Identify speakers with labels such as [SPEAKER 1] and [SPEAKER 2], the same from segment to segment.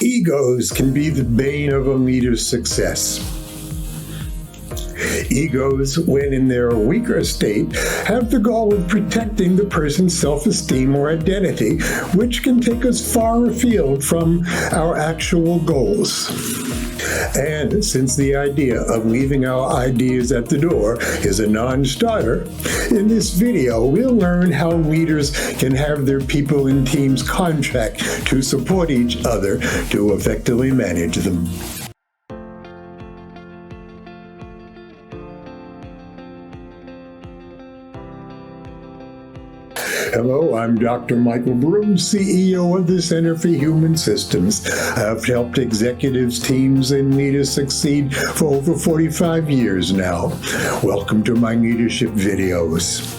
[SPEAKER 1] Egos can be the bane of a leader's success. Egos, when in their weaker state, have the goal of protecting the person's self-esteem or identity, which can take us far afield from our actual goals. And since the idea of leaving our ideas at the door is a non-starter, in this video we'll learn how leaders can have their people and teams contract to support each other to effectively manage them. Hello, I'm Dr. Michael Broom, CEO of the Center for Human Systems. I've helped executives, teams, and leaders succeed for over 45 years now. Welcome to my leadership videos.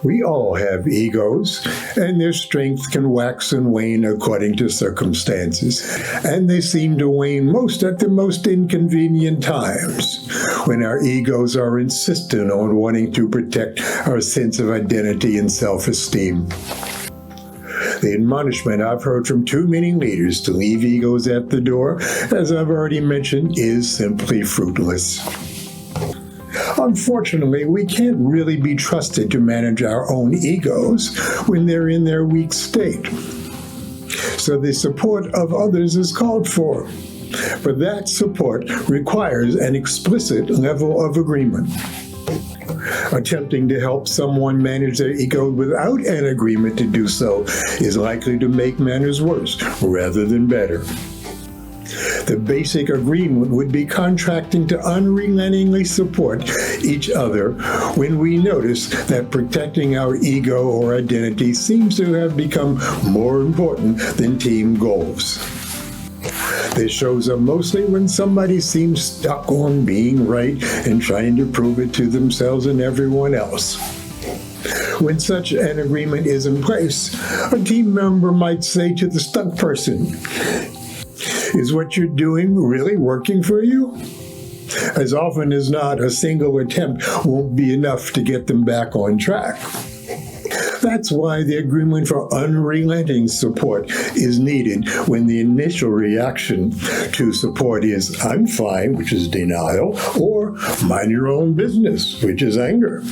[SPEAKER 1] We all have egos, and their strength can wax and wane according to circumstances. And they seem to wane most at the most inconvenient times, when our egos are insistent on wanting to protect our sense of identity and self-esteem. The admonishment I've heard from too many leaders to leave egos at the door, as I've already mentioned, is simply fruitless. Unfortunately, we can't really be trusted to manage our own egos when they're in their weak state. So the support of others is called for. But that support requires an explicit level of agreement. Attempting to help someone manage their ego without an agreement to do so is likely to make matters worse rather than better. The basic agreement would be contracting to unrelentingly support each other when we notice that protecting our ego or identity seems to have become more important than team goals. This shows up mostly when somebody seems stuck on being right and trying to prove it to themselves and everyone else. When such an agreement is in place, a team member might say to the stuck person, "Is what you're doing really working for you?" As often as not, a single attempt won't be enough to get them back on track. That's why the agreement for unrelenting support is needed when the initial reaction to support is "I'm fine," which is denial, or "mind your own business," which is anger.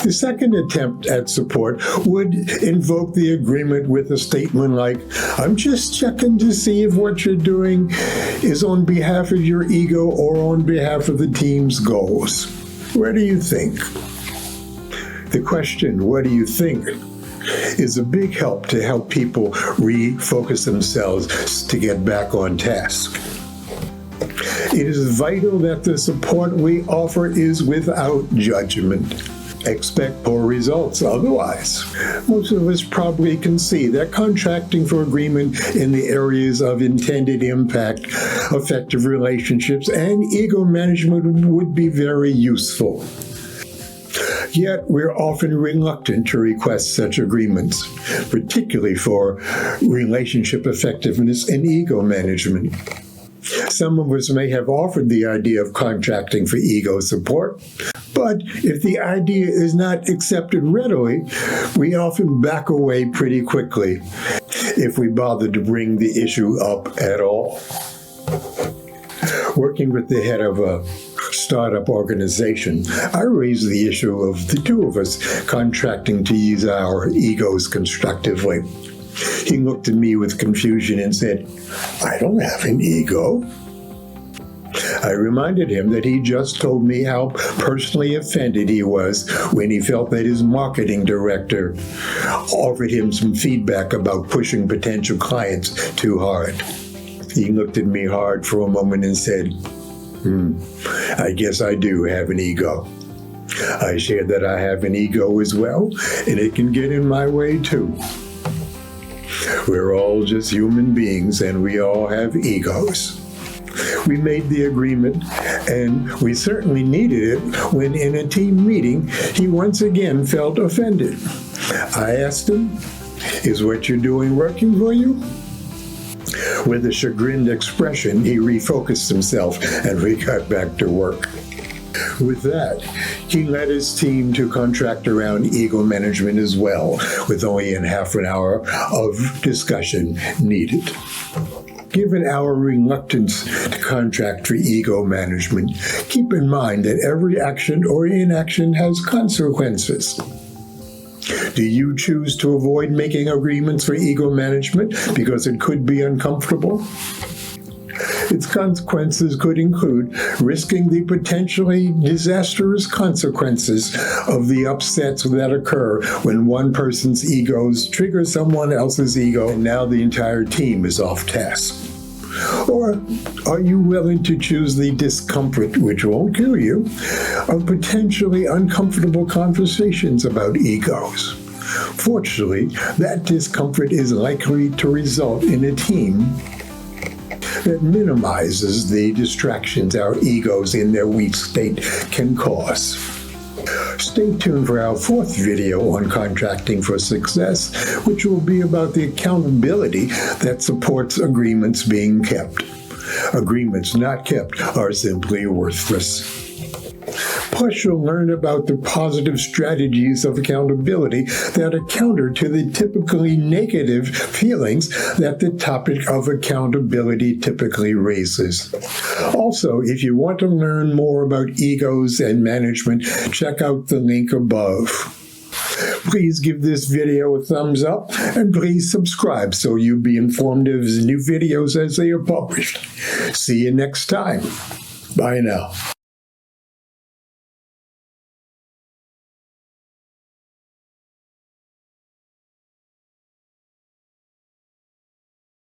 [SPEAKER 1] The second attempt at support would invoke the agreement with a statement like, "I'm just checking to see if what you're doing is on behalf of your ego or on behalf of the team's goals. What do you think?" The question, "What do you think?" is a big help to help people refocus themselves to get back on task. It is vital that the support we offer is without judgment. Expect poor results otherwise. Most of us probably can see that contracting for agreement in the areas of intended impact, effective relationships, and ego management would be very useful. Yet we're often reluctant to request such agreements, particularly for relationship effectiveness and ego management. Some of us may have offered the idea of contracting for ego support, but if the idea is not accepted readily, we often back away pretty quickly if we bother to bring the issue up at all. Working with the head of a startup organization, I raised the issue of the two of us contracting to use our egos constructively. He looked at me with confusion and said, "I don't have an ego." I reminded him that he just told me how personally offended he was when he felt that his marketing director offered him some feedback about pushing potential clients too hard. He looked at me hard for a moment and said, "I guess I do have an ego." I shared that I have an ego as well, and it can get in my way too. We're all just human beings, and we all have egos. We made the agreement, and we certainly needed it when in a team meeting, he once again felt offended. I asked him, "Is what you're doing working for you?" With a chagrined expression, he refocused himself, and we got back to work. With that, he led his team to contract around ego management as well, with only half an hour of discussion needed. Given our reluctance to contract for ego management, keep in mind that every action or inaction has consequences. Do you choose to avoid making agreements for ego management because it could be uncomfortable? Its consequences could include risking the potentially disastrous consequences of the upsets that occur when one person's egos trigger someone else's ego, and now the entire team is off task. Or are you willing to choose the discomfort, which won't kill you, of potentially uncomfortable conversations about egos? Fortunately, that discomfort is likely to result in a team that minimizes the distractions our egos in their weak state can cause. Stay tuned for our fourth video on contracting for success, which will be about the accountability that supports agreements being kept. Agreements not kept are simply worthless. Plus, you'll learn about the positive strategies of accountability that are counter to the typically negative feelings that the topic of accountability typically raises. Also, if you want to learn more about egos and management, check out the link above. Please give this video a thumbs up and please subscribe so you'll be informed of new videos as they are published. See you next time. Bye now.